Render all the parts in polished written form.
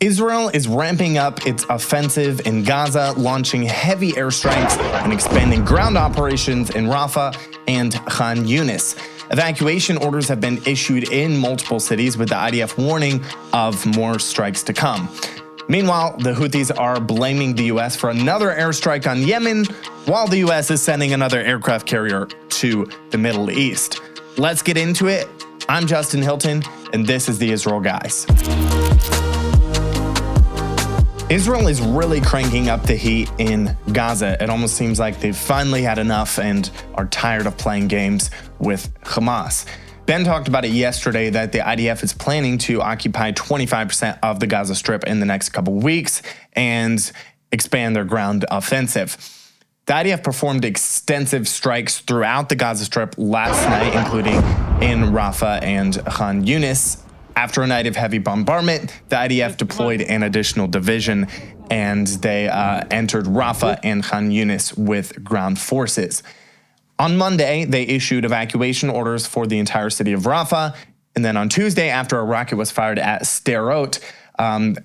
Israel is ramping up its offensive in Gaza, launching heavy airstrikes and expanding ground operations in Rafah and Khan Yunis. Evacuation orders have been issued in multiple cities, with the IDF warning of more strikes to come. Meanwhile, the Houthis are blaming the U.S. for another airstrike on Yemen, while the U.S. is sending another aircraft carrier to the Middle East. Let's get into it. I'm Justin Hilton, and this is the Israel Guys. Israel is really cranking up the heat in Gaza. It almost seems like they've finally had enough and are tired of playing games with Hamas. Ben talked about it yesterday that the IDF is planning to occupy 25% of the Gaza Strip in the next couple weeks and expand their ground offensive. The IDF performed extensive strikes throughout the Gaza Strip last night, including in Rafah and Khan Yunis. After a night of heavy bombardment, the IDF deployed an additional division, and they entered Rafah and Khan Yunis with ground forces. On Monday, they issued evacuation orders for the entire city of Rafah, and then on Tuesday, after a rocket was fired at Sderot,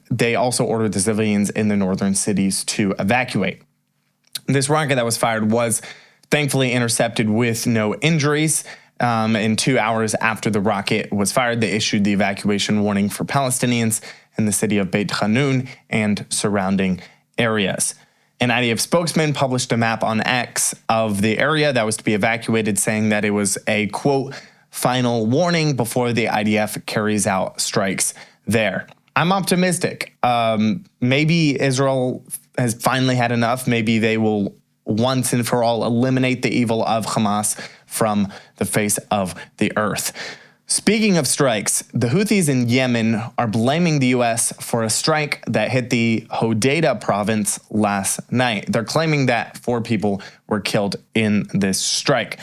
they also ordered the civilians in the northern cities to evacuate. This rocket that was fired was thankfully intercepted with no injuries. In 2 hours after the rocket was fired, they issued the evacuation warning for Palestinians in the city of Beit Hanun and surrounding areas. An IDF spokesman published a map on X of the area that was to be evacuated, saying that it was a, quote, final warning before the IDF carries out strikes there. I'm optimistic. Maybe Israel has finally had enough. Maybe they will once and for all eliminate the evil of Hamas from the face of the earth. Speaking of strikes, the Houthis in Yemen are blaming the U.S. for a strike that hit the Hodeidah province last night. They're claiming that 4 people were killed in this strike.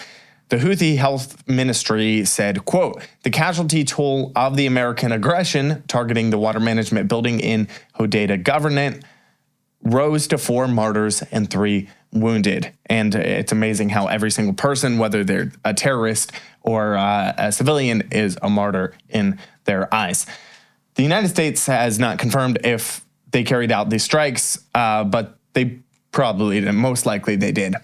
The Houthi health ministry said, quote, the casualty toll of the American aggression targeting the water management building in Hodeidah Governorate rose to 4 martyrs and 3 wounded. And it's amazing how every single person, whether they're a terrorist or a civilian, is a martyr in their eyes. The United States has not confirmed if they carried out these strikes, but they probably, most likely they did.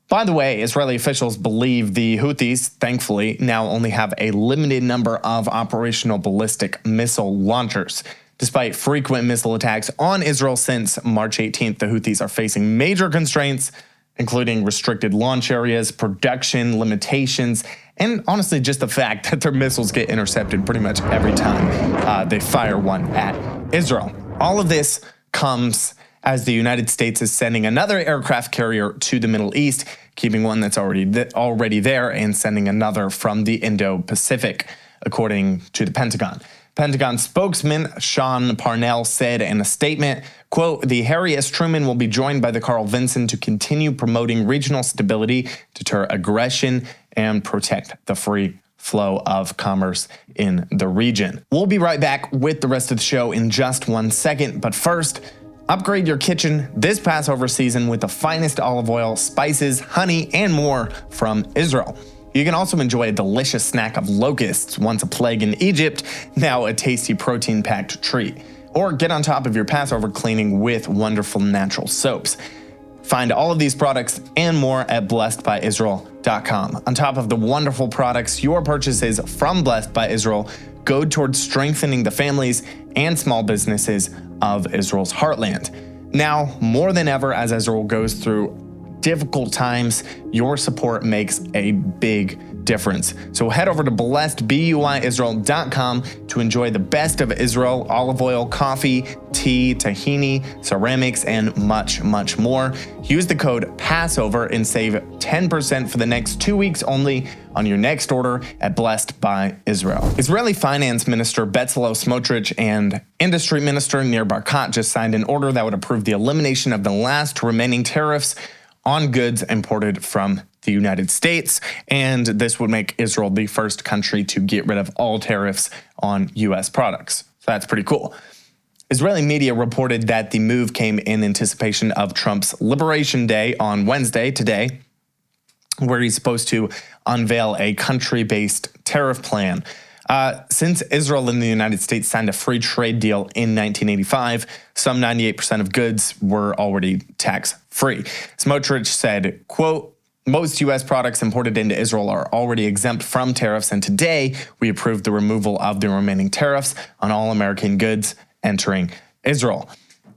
By the way, Israeli officials believe the Houthis, thankfully, now only have a limited number of operational ballistic missile launchers. Despite frequent missile attacks on Israel since March 18th, the Houthis are facing major constraints, including restricted launch areas, production limitations, and honestly, just the fact that their missiles get intercepted pretty much every time they fire one at Israel. All of this comes as the United States is sending another aircraft carrier to the Middle East, keeping one that's already there and sending another from the Indo-Pacific, according to the Pentagon. Pentagon spokesman Sean Parnell said in a statement, quote, the Harry S. Truman will be joined by the Carl Vinson to continue promoting regional stability, deter aggression, and protect the free flow of commerce in the region. We'll be right back with the rest of the show in just 1 second, but first, upgrade your kitchen this Passover season with the finest olive oil, spices, honey, and more from Israel. You can also enjoy a delicious snack of locusts, once a plague in Egypt, now a tasty protein-packed treat. Or get on top of your Passover cleaning with wonderful natural soaps. Find all of these products and more at blessedbyisrael.com. On top of the wonderful products, your purchases from Blessed by Israel go towards strengthening the families and small businesses of Israel's heartland. Now, more than ever, as Israel goes through difficult times, your support makes a big difference. So head over to blessedbyisrael.com to enjoy the best of Israel: olive oil, coffee, tea, tahini, ceramics, and much, much more. Use the code PASSOVER and save 10% for the next 2 weeks only on your next order at Blessed by Israel. Israeli Finance Minister Bezalel Smotrich and Industry Minister Nir Barkat just signed an order that would approve the elimination of the last remaining tariffs on goods imported from the United States, and this would make Israel the first country to get rid of all tariffs on U.S. products. So that's pretty cool. Israeli media reported that the move came in anticipation of Trump's Liberation Day on Wednesday, today, where he's supposed to unveil a country-based tariff plan. Since Israel and the United States signed a free trade deal in 1985, some 98% of goods were already tax-free. Smotrich said, quote, "Most U.S. products imported into Israel are already exempt from tariffs, and today we approved the removal of the remaining tariffs on all American goods entering Israel."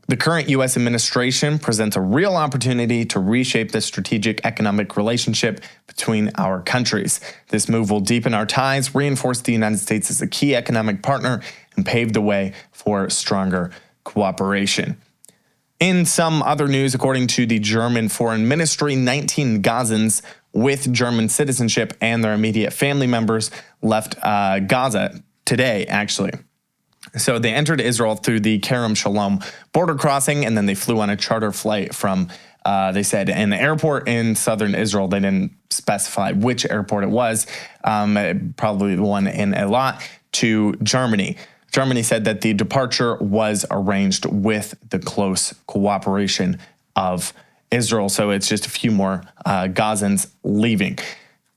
The current U.S. administration presents a real opportunity to reshape the strategic economic relationship between our countries. This move will deepen our ties, reinforce the United States as a key economic partner, and pave the way for stronger cooperation. In some other news, according to the German Foreign Ministry, 19 Gazans with German citizenship and their immediate family members left Gaza today, actually. So they entered Israel through the Kerem Shalom border crossing, and then they flew on a charter flight from, they said, an airport in southern Israel. They didn't specify which airport it was, probably the one in Eilat, to Germany. Germany said that the departure was arranged with the close cooperation of Israel. So it's just a few more Gazans leaving.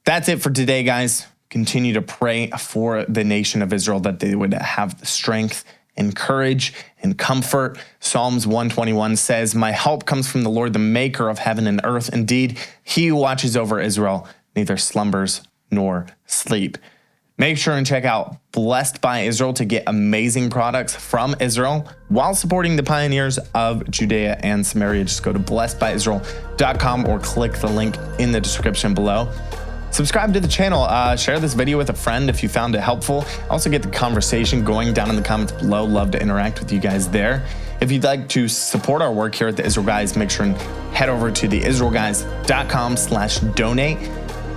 That's it for today, guys. Continue to pray for the nation of Israel, that they would have the strength and courage and comfort. Psalms 121 says, "My help comes from the Lord, the maker of heaven and earth. Indeed, he who watches over Israel neither slumbers nor sleep." Make sure and check out Blessed by Israel to get amazing products from Israel while supporting the pioneers of Judea and Samaria. Just go to blessedbyisrael.com or click the link in the description below. Subscribe to the channel, share this video with a friend if you found it helpful. Also get the conversation going down in the comments below. Love to interact with you guys there. If you'd like to support our work here at the Israel Guys, make sure and head over to theisraelguys.com/donate.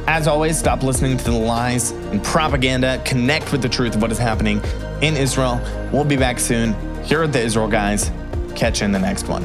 As always, stop listening to the lies and propaganda. Connect with the truth of what is happening in Israel. We'll be back soon here at the Israel Guys. Catch you in the next one.